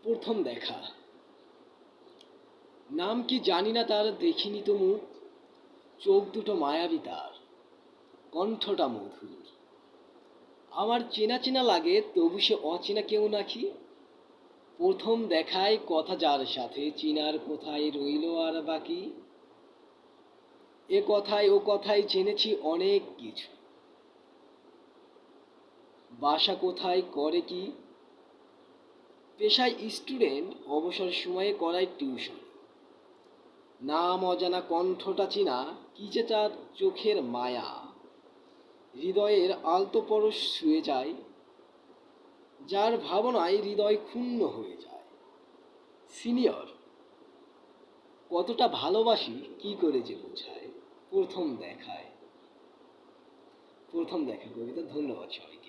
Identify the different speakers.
Speaker 1: প্রথম দেখা। নাম কি জানি না তার, দেখিনি তো মুখ, চোখ দুটো মায়াবী তার, কণ্ঠটা মধুর। আমার চেনা চেনা লাগে, তবু সে অচেনা কেউ নাকি। প্রথম দেখায় কথা যার সাথে, চিনার কোথায় রইল আর বাকি। এ কথায় ও কথায় জেনেছি অনেক কিছু। বাসা কোথায়, করে কি, পেশায় স্টুডেন্ট, অবসর সময়ে করায় টিউশন। নাম অজানা, কণ্ঠটা চিনা, কি যে তার চোখের মায়া, হৃদয়ের আলতো পরশ ছুঁয়ে যায়, যার ভাবনায় হৃদয় ক্ষুণ্ণ হয়ে যায়। সিনিয়র, কতটা ভালোবাসি কি করে যে বোঝায়, প্রথম দেখায়। প্রথম দেখা কবিতা। ধন্যবাদ সবাইকে।